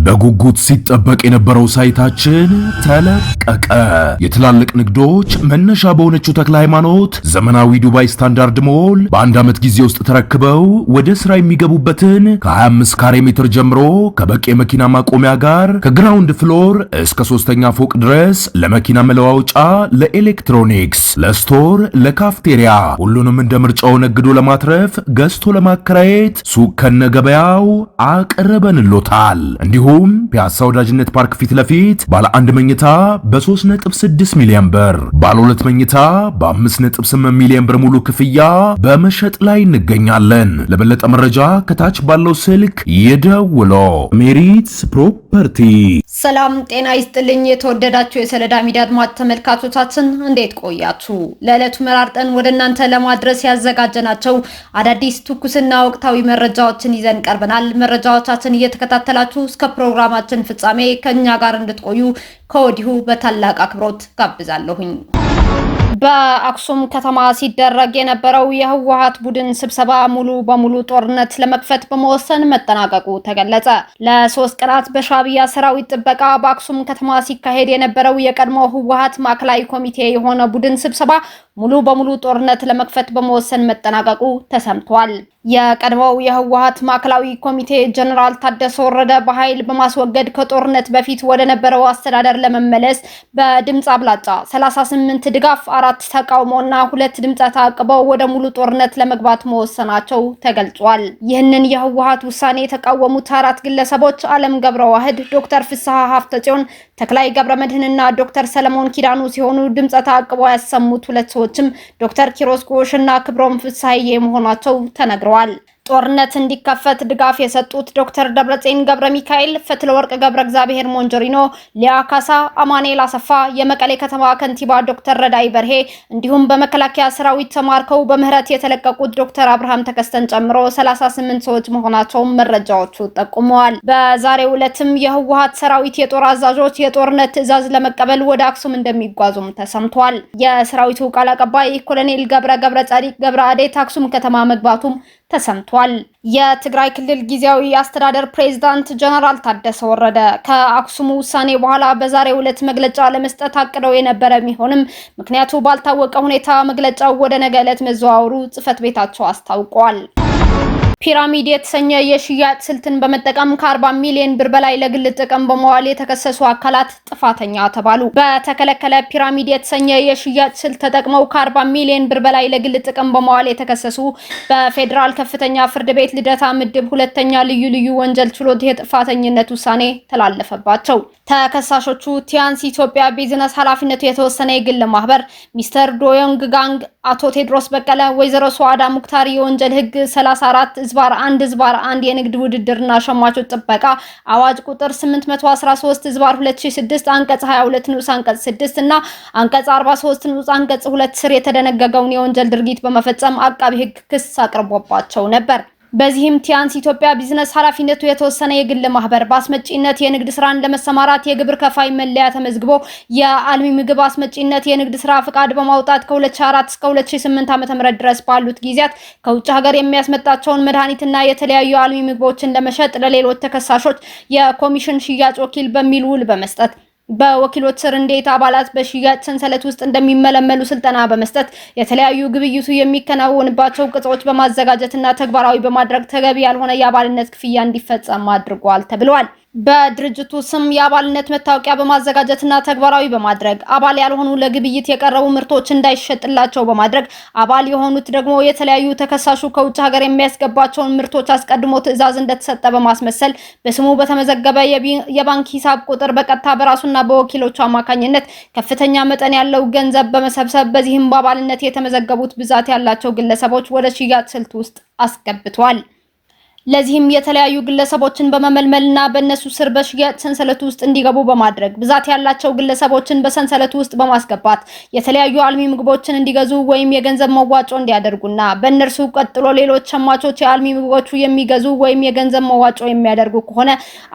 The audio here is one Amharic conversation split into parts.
በጉጉት ሲጠበቅ የነበረው ሳይታችን ተለቀቀ። የትላልቅ ንግዶች መነሻ በሆነችው ተክለ ሃይማኖት ዘመናዊ ዱባይ ስታንዳርድ ሞል በአንድ ዓመት ጊዜ ውስጥ ተረክበው ወደ ስራ የሚገቡበትን ከ25 ካሬ ሜትር ጀምሮ ከበቂ የመኪና ማቆሚያ ጋር ከግራውንድ ፍሎር እስከ 3ኛ ፎቅ ድረስ ለመኪና መለዋወጫ፣ ለኤሌክትሮኒክስ፣ ለስቶር፣ ለካፍቴሪያ ሁሉንም እንደ ምርጫው ነግዶ ለማትረፍ ገዝቶ ለማከራየት ሱቅ ከነገበያው አቅርበንሎታል። እንዲሁም ፒያሳ ወዳጅነት ፓርክ ፊት ለፊት ባለ 1 መኝታ በ3.6 ሚሊዮን ብር፣ ባለ 2 መኝታ በ5.8 ሚሊዮን ብር ሙሉ ክፍያ በመሸጥ ላይ እንገኛለን። ለበለጠ መረጃ ከታች ባለው ስልክ ይደውሉ። ሜሪትስ ፕሮፐርቲ። ሰላም ጤና ይስጥልኝ። የተወደዳችሁ የሰለዳ ሚዲያ አድማጭ ተመልካቾቻችን እንዴት ቆያችሁ? ለዕለቱ መራርጠን ወደ እናንተ ለማድረስ ያዘጋጀናቸው አዳዲስ ትኩስና ወቅታዊ መረጃዎችን ይዘን ቀርበናል። መረጃዎቻችን እየተከታተላችሁ እስከ ፕሮግራማችን ፍጻሜ ከኛ ጋር እንድትቆዩ ከወዲሁ በታላቅ አክብሮት ጋብዛለሁኝ። በአክሱም ከተማ ሲደረግ የነበረው የህወሓት ቡድን ስብሰባ ሙሉ በሙሉ ጦርነት ለመክፈት በመወሰን መጠናቀቁ ተገለጸ። ለ3 ቀናት በሻዕቢያ ሰራዊት ጥበቃ በአክሱም ከተማ ሲካሄድ የነበረው የቀድሞ ህወሓት ማዕከላዊ ኮሚቴ የሆነ ቡድን ስብሰባ ሙሉ በሙሉ ጦርነት ለመክፈት በመወሰን መጠናቀቁ ተሰምቷል። የቀድሞው የህወሓት ማዕከላዊ ኮሚቴ ጀነራል ታደሰ ወረደ በኃይል በማስወገድ ከጦርነት በፊት ወደ ነበረው አስተዳደር ለመመለስ በድምጽ አብላጫ 38 ድጋፍ፣ 4 ተቃውሞና 2 ድምጽ ተአቅበው ወደ ሙሉ ጦርነት ለመግባት መወሰናቸው ተገልጿል። ይህንን የህወሓት ውሳኔ የተቃወሙት 4 ግለሰቦች አለም ገብረዋህድ፣ ዶክተር ፍስሐ ሀፍተጽዮን፣ ተክላይ ገብረመድህንና ዶክተር ሰለሞን ኪዳኑ ሲሆኑ ድምጽ ተአቅበው ያሰሙት 2 ሰዎችም ዶክተር ኪሮስ ጎሽና ክብሮም ፍስሐዬ መሆናቸው ተነግረዋል። ጦርነት እንዲከፈት ድጋፍ የሰጡት ዶክተር ደብረጽዮን ገብረ ሚካኤል፣ ፈትለወርቅ ገብረ እግዚአብሔር ሞንጆሪኖ፣ ሊያ ካሳ፣ አማኑኤል አሰፋ፣ የመቀሌ ከተማ ከንቲባ ዶክተር ረዳይ በርሄ እንዲሁም በመከላከያ ሰራዊት ተማርከው በምህረት የተለቀቁት ዶክተር አብርሃም ተከስተን ጨምሮ 38 ሰዎች መሆናቸውን መረጃዎቹ ጠቁመዋል። በዛሬው ዕለትም የህወሓት ሰራዊት የጦር አዛዦች የጦርነት ትዕዛዝ ለመቀበል ወደ አክሱም እንደሚጓዙም ተሰምቷል። የሰራዊቱ ቃል አቀባይ ኮሎኔል ገብረ ጻዲቅ ገብረ አዴት አክሱም ከተማ መግባቱም ተሰምቷል። የትግራይ ክልል ጊዜያዊ አስተዳደር ፕሬዝዳንት ጀነራል ታደሰ ወረደ ከአክሱም ውሳኔ በኋላ በዛሬው ዕለት መግለጫ ለመስጠት አቅደው የነበረ ቢሆንም ምክንያቱ ባልታወቀ ሁኔታ መግለጫው ወደ ነገ ዕለት መዘዋወሩ ጽሕፈት ቤታቸው አስታውቋል። ፒራሚድ የተሰኘ የሽያጭ ስልትን በመጠቀም ከ40 ሚሊዮን ብር በላይ ለግል ጥቅም በመዋል የተከሰሱ አካላት ጥፋተኛ ተባሉ። በተከለከለ ፒራሚድ የተሰኘ የሽያጭ ስልት ተጠቅመው ከ40 ሚሊዮን ብር በላይ ለግል ጥቅም በመዋል የተከሰሱ በፌዴራል ከፍተኛ ፍርድ ቤት ልደታ ምድብ 2ኛ ልዩ ወንጀል ችሎት የጥፋተኝነት ውሳኔ ተላለፈባቸው። ተከሳሾቹ ቲያንስ ኢትዮጵያ ቢዝነስ ኃላፊነቱ የተወሰነ የግል ማህበር፣ ሚስተር ዶዮንግ ጋንግ፣ አቶ ቴድሮስ በቀለ፣ ወይዘሮ ሷዳ ሙክታሪ የወንጀል ህግ 34/1/1 የንግድ ውድድርና ሸማቾች ጥበቃ አዋጅ ቁጥር 813/2006 አንቀጽ 22 ንዑስ አንቀጽ 6 እና አንቀጽ 43 ንዑስ አንቀጽ 2 ስር የተደነገገውን የወንጀል ድርጊት በመፈጸም አቃቢ ህግ ክስ አቅርቦባቸው ነበር። በዚህም ቲያንስ ኢትዮጵያ ቢዝነስ ኃላፊነቱ የተወሰነ የግል ማህበር በአስመጪነት የንግድ ስራን ለመሰማራት የግብር ከፋይ መለያ ተመዝግቦ የአልሚ ምግብ አስመጪነት የንግድ ስራ ፍቃድ በማውጣት ከ2004 እስከ 2008 ዓ.ም ድረስ ባሉት ጊዜያት ከውጭ ሀገር የሚያስመጣቸውን መድኃኒትና የተለያዩ አልሚ ምግቦችን ለመሸጥ ለሌሎች ተከሳሾች የኮሚሽን ሽያጭ ወኪል በሚል ውል በመስጠት በወኪሎች ስር እንዴት አባላት በሽያጭ ሰንሰለት ውስጥ እንደሚመለመሉ ስልጠና በመስጠት የተለያዩ ግብይቱ የሚከናወንባቸው ቅጾች በማዘጋጀትና ተግባራዊ በማድረግ ተገቢ ያልሆነ የአባልነት ክፍያ እንዲፈጸም አድርጓል ተብሏል። በድርጅቱ ስም የአባልነት መታወቂያ በማዘጋጀትና ተግባራዊ በማድረግ አባል ያልሆኑ ለግብይት የቀረቡ ምርቶች እንዳይሸጥላቸው በማድረግ አባል የሆኑት ደግሞ የተለያዩ ተከሳሹ ከውጭ ሀገር የሚያስገባቸውን ምርቶች አስቀድሞ ትዕዛዝ እንደተሰጠ በማስመሰል በስሙ በተመዘገበ የባንክ ሂሳብ ቁጥር በቀጥታ በራሱና በወኪሎቹ አማካኝነት ከፍተኛ መጠን ያለው ገንዘብ በመሰብሰብ በዚህም በአባልነት የተመዘገቡት ብዛት ያላቸው ግለሰቦች ወደ ሽያጭ ስልት ውስጥ አስገብቷል። ለዚህም የተለያዩ ግለሰቦችን በመመልመልና በእነሱ ስር በሽያጭ ሰንሰለቱ ውስጥ እንዲገቡ በማድረግ ብዛት ያላቸው ግለሰቦችን በሰንሰለቱ ውስጥ በማስገባት የተለያዩ አልሚ ምግቦችን እንዲገዙ ወይም የገንዘብ መዋጮ እንዲያደርጉና በእነርሱ ቀጥሎ ሌሎች ሸማቾች የአልሚ ምግቦቹ የሚገዙ ወይም የገንዘብ መዋጮ የሚያደርጉ ከሆነ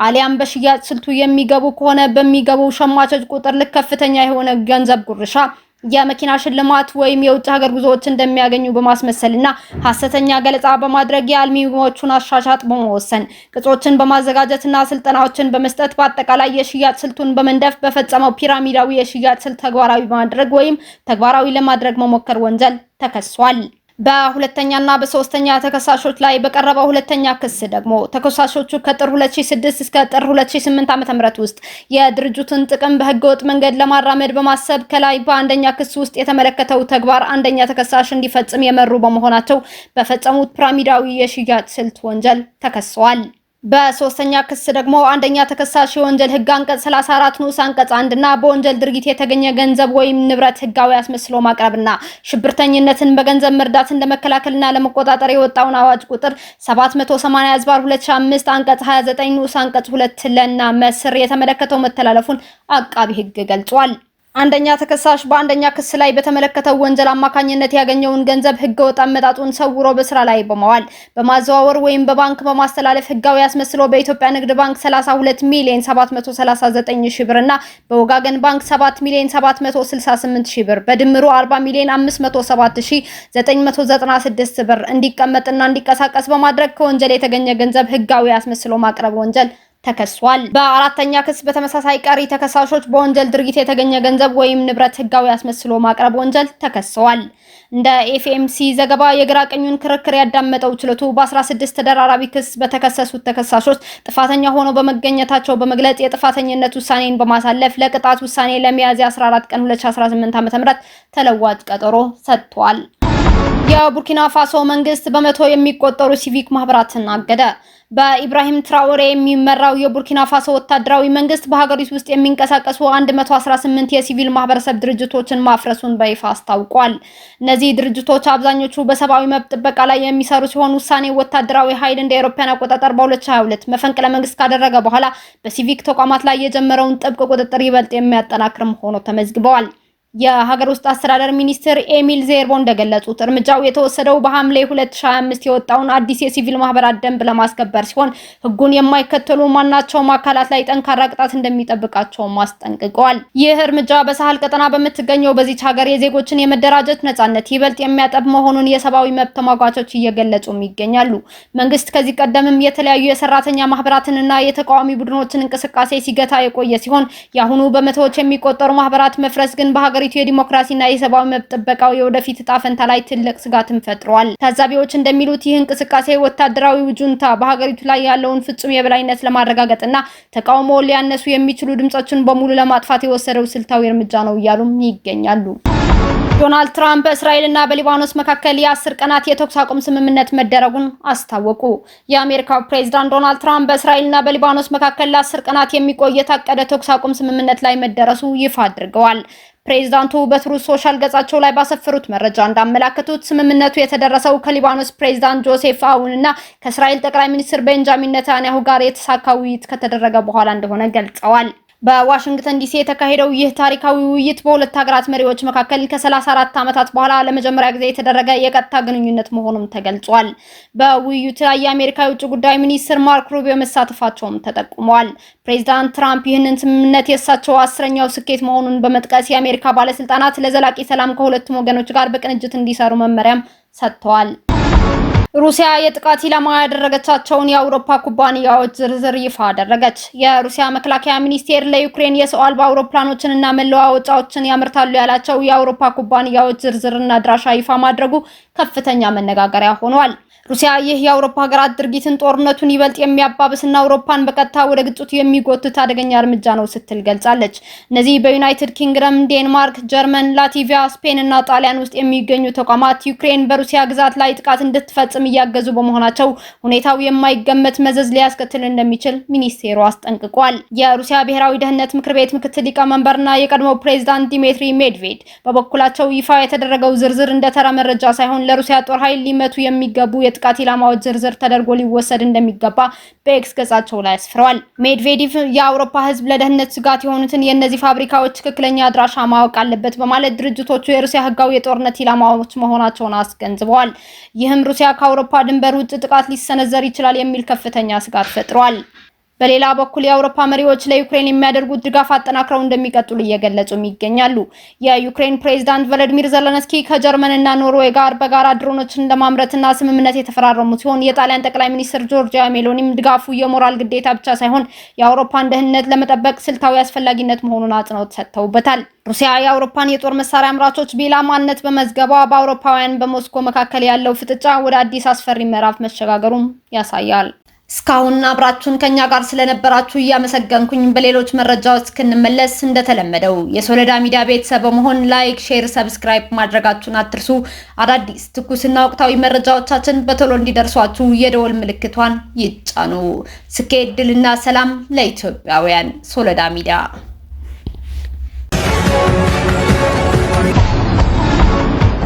አሊያም በሽያጭ ስልቱ የሚገቡ ከሆነ በሚገቡ ሸማቾች ቁጥር ልክ ከፍተኛ የሆነ ገንዘብ ጉርሻ የመኪና ሽልማት ወይም የውጭ ሀገር ጉዞዎች እንደሚያገኙ በማስመሰልና ሐሰተኛ ገለጻ በማድረግ የአልሚዎቹን አሻሻጥ በመወሰን ቅጾችን በማዘጋጀትና ስልጠናዎችን በመስጠት በአጠቃላይ የሽያጭ ስልቱን በመንደፍ በፈጸመው ፒራሚዳዊ የሽያጭ ስልት ተግባራዊ በማድረግ ወይም ተግባራዊ ለማድረግ መሞከር ወንጀል ተከሷል። በሁለተኛና በሶስተኛ ተከሳሾች ላይ በቀረበው ሁለተኛ ክስ ደግሞ ተከሳሾቹ ከጥር 2006 እስከ ጥር 2008 ዓ.ም ውስጥ የድርጅቱን ጥቅም በህገወጥ መንገድ ለማራመድ በማሰብ ከላይ በአንደኛ ክስ ውስጥ የተመለከተው ተግባር አንደኛ ተከሳሽ እንዲፈጽም የመሩ በመሆናቸው በፈጸሙት ፒራሚዳዊ የሽያጭ ስልት ወንጀል ተከሰዋል። በሶስተኛ ክስ ደግሞ አንደኛ ተከሳሽ የወንጀል ህግ አንቀጽ 34 ንዑስ አንቀጽ 1 እና በወንጀል ድርጊት የተገኘ ገንዘብ ወይም ንብረት ህጋዊ አስመስሎ ማቅረብና ሽብርተኝነትን በገንዘብ መርዳትን ለመከላከልና ለመቆጣጠር የወጣውን አዋጅ ቁጥር 780/2005 አንቀጽ 29 ንዑስ አንቀጽ 2 ለና መስር የተመለከተው መተላለፉን አቃቢ ህግ ገልጿል። አንደኛ ተከሳሽ በአንደኛ ክስ ላይ በተመለከተው ወንጀል አማካኝነት ያገኘውን ገንዘብ ህገወጥ አመጣጡን ሰውሮ በስራ ላይ በመዋል በማዘዋወር ወይም በባንክ በማስተላለፍ ህጋዊ አስመስሎ በኢትዮጵያ ንግድ ባንክ 32,739,000 ብር እና በወጋገን ባንክ 7,768,000 ብር በድምሩ 40,507,996 ብር እንዲቀመጥና እንዲቀሳቀስ በማድረግ ከወንጀል የተገኘ ገንዘብ ህጋዊ አስመስሎ ማቅረብ ወንጀል ተከሷል። በአራተኛ ክስ በተመሳሳይ ቀሪ ተከሳሾች በወንጀል ድርጊት የተገኘ ገንዘብ ወይም ንብረት ህጋዊ አስመስሎ ማቅረብ ወንጀል ተከሰዋል። እንደ ኤፍኤምሲ ዘገባ የግራ ቀኙን ክርክር ያዳመጠው ችሎቱ በ16 ተደራራቢ ክስ በተከሰሱት ተከሳሾች ጥፋተኛ ሆነው በመገኘታቸው በመግለጽ የጥፋተኝነት ውሳኔን በማሳለፍ ለቅጣት ውሳኔ ለሚያዝያ 14 ቀን 2018 ዓ.ም ተለዋጭ ቀጠሮ ሰጥቷል። የቡርኪና ፋሶ መንግስት በመቶ የሚቆጠሩ ሲቪክ ማህበራትን አገደ። በኢብራሂም ትራኦሬ የሚመራው የቡርኪና ፋሶ ወታደራዊ መንግስት በሀገሪቱ ውስጥ የሚንቀሳቀሱ 118 የሲቪል ማህበረሰብ ድርጅቶችን ማፍረሱን በይፋ አስታውቋል። እነዚህ ድርጅቶች አብዛኞቹ በሰብአዊ መብት ጥበቃ ላይ የሚሰሩ ሲሆን ውሳኔው ወታደራዊ ኃይል እንደ አውሮፓውያን አቆጣጠር በ2022 መፈንቅለ መንግስት ካደረገ በኋላ በሲቪክ ተቋማት ላይ የጀመረውን ጥብቅ ቁጥጥር ይበልጥ የሚያጠናክር ሆኖ ተመዝግበዋል። የሀገር ውስጥ አስተዳደር ሚኒስትር ኤሚል ዜርቦ እንደገለጹት እርምጃው የተወሰደው በሐምሌ 2025 የወጣውን አዲስ የሲቪል ማህበራት ደንብ ለማስከበር ሲሆን ህጉን የማይከተሉ ማናቸውም አካላት ላይ ጠንካራ ቅጣት እንደሚጠብቃቸው አስጠንቅቀዋል። ይህ እርምጃ በሳህል ቀጠና በምትገኘው በዚች ሀገር የዜጎችን የመደራጀት ነጻነት ይበልጥ የሚያጠብ መሆኑን የሰብአዊ መብት ተሟጋቾች እየገለጹም ይገኛሉ። መንግስት ከዚህ ቀደምም የተለያዩ የሰራተኛ ማህበራትንና የተቃዋሚ ቡድኖችን እንቅስቃሴ ሲገታ የቆየ ሲሆን የአሁኑ በመቶዎች የሚቆጠሩ ማህበራት መፍረስ ግን በሀገሪቱ የዲሞክራሲና የሰብአዊ መብት ጥበቃው የወደፊት ዕጣ ፈንታ ላይ ትልቅ ስጋትን ፈጥሯል። ታዛቢዎች እንደሚሉት ይህ እንቅስቃሴ ወታደራዊው ጁንታ በሀገሪቱ ላይ ያለውን ፍጹም የበላይነት ለማረጋገጥና ተቃውሞ ሊያነሱ የሚችሉ ድምጾችን በሙሉ ለማጥፋት የወሰደው ስልታዊ እርምጃ ነው እያሉም ይገኛሉ። ዶናልድ ትራምፕ በእስራኤልና በሊባኖስ መካከል የ10 ቀናት የተኩስ አቁም ስምምነት መደረጉን አስታወቁ። የአሜሪካው ፕሬዝዳንት ዶናልድ ትራምፕ በእስራኤልና በሊባኖስ መካከል ለ10 ቀናት የሚቆይ የታቀደ ተኩስ አቁም ስምምነት ላይ መደረሱ ይፋ አድርገዋል። ፕሬዝዳንቱ በትሩዝ ሶሻል ገጻቸው ላይ ባሰፈሩት መረጃ እንዳመላከቱት ስምምነቱ የተደረሰው ከሊባኖስ ፕሬዝዳንት ጆሴፍ አውን እና ከእስራኤል ጠቅላይ ሚኒስትር ቤንጃሚን ኔታንያሁ ጋር የተሳካ ውይይት ከተደረገ በኋላ እንደሆነ ገልጸዋል። በዋሽንግተን ዲሲ የተካሄደው ይህ ታሪካዊ ውይይት በሁለት ሀገራት መሪዎች መካከል ከ34 ዓመታት በኋላ ለመጀመሪያ ጊዜ የተደረገ የቀጥታ ግንኙነት መሆኑም ተገልጿል። በውይይቱ ላይ የአሜሪካ የውጭ ጉዳይ ሚኒስትር ማርክ ሩቢዮ መሳተፋቸውም ተጠቁሟል። ፕሬዝዳንት ትራምፕ ይህንን ስምምነት የእሳቸው 10ኛው ስኬት መሆኑን በመጥቀስ የአሜሪካ ባለስልጣናት ለዘላቂ ሰላም ከሁለቱም ወገኖች ጋር በቅንጅት እንዲሰሩ መመሪያም ሰጥተዋል። ሩሲያ የጥቃት ኢላማ ያደረገቻቸውን የአውሮፓ ኩባንያዎች ዝርዝር ይፋ አደረገች። የሩሲያ መከላከያ ሚኒስቴር ለዩክሬን የሰው አልባ አውሮፕላኖችን እና መለዋወጫዎችን ያመርታሉ ያላቸው የአውሮፓ ኩባንያዎች ዝርዝርና አድራሻ ይፋ ማድረጉ ከፍተኛ መነጋገሪያ ሆኗል። ሩሲያ ይህ የአውሮፓ ሀገራት ድርጊትን ጦርነቱን ይበልጥ የሚያባብስና አውሮፓን በቀጥታ ወደ ግጭቱ የሚጎትት አደገኛ እርምጃ ነው ስትል ገልጻለች። እነዚህ በዩናይትድ ኪንግደም፣ ዴንማርክ፣ ጀርመን፣ ላቲቪያ፣ ስፔን እና ጣሊያን ውስጥ የሚገኙ ተቋማት ዩክሬን በሩሲያ ግዛት ላይ ጥቃት እንድትፈጽም እያገዙ በመሆናቸው ሁኔታው የማይገመት መዘዝ ሊያስከትል እንደሚችል ሚኒስቴሩ አስጠንቅቋል። የሩሲያ ብሔራዊ ደህንነት ምክር ቤት ምክትል ሊቀመንበርና የቀድሞው ፕሬዝዳንት ዲሚትሪ ሜድቬድ በበኩላቸው ይፋ የተደረገው ዝርዝር እንደተራ መረጃ ሳይሆን ለሩሲያ ጦር ኃይል ሊመቱ የሚገቡ የጥቃት ኢላማዎች ዝርዝር ተደርጎ ሊወሰድ እንደሚገባ በኤክስ ገጻቸው ላይ አስፍረዋል። ሜድቬዴቭ የአውሮፓ ሕዝብ ለደህንነት ስጋት የሆኑትን የእነዚህ ፋብሪካዎች ትክክለኛ አድራሻ ማወቅ አለበት በማለት ድርጅቶቹ የሩሲያ ህጋዊ የጦርነት ኢላማዎች መሆናቸውን አስገንዝበዋል። ይህም ሩሲያ ከአውሮፓ ድንበር ውጭ ጥቃት ሊሰነዘር ይችላል የሚል ከፍተኛ ስጋት ፈጥሯል። በሌላ በኩል የአውሮፓ መሪዎች ለዩክሬን የሚያደርጉት ድጋፍ አጠናክረው እንደሚቀጥሉ እየገለጹም ይገኛሉ። የዩክሬን ፕሬዝዳንት ቮሎዲሚር ዘለንስኪ ከጀርመንና ኖርዌይ ጋር በጋራ ድሮኖችን ለማምረትና ስምምነት የተፈራረሙ ሲሆን የጣሊያን ጠቅላይ ሚኒስትር ጆርጂያ ሜሎኒም ድጋፉ የሞራል ግዴታ ብቻ ሳይሆን የአውሮፓን ደህንነት ለመጠበቅ ስልታዊ አስፈላጊነት መሆኑን አጽንኦት ሰጥተውበታል። ሩሲያ የአውሮፓን የጦር መሳሪያ አምራቾች በኢላማነት በመዝገቧ በአውሮፓውያን በሞስኮ መካከል ያለው ፍጥጫ ወደ አዲስ አስፈሪ ምዕራፍ መሸጋገሩን ያሳያል። እስካሁን አብራችሁን ከኛ ጋር ስለነበራችሁ እያመሰገንኩኝ በሌሎች መረጃዎች እስክንመለስ እንደተለመደው የሶለዳ ሚዲያ ቤተሰብ በመሆን ላይክ፣ ሼር፣ ሰብስክራይብ ማድረጋችሁን አትርሱ። አዳዲስ ትኩስና ወቅታዊ መረጃዎቻችን በቶሎ እንዲደርሷችሁ የደወል ምልክቷን ይጫኑ። ስኬት፣ ድልና ሰላም ለኢትዮጵያውያን። ሶለዳ ሚዲያ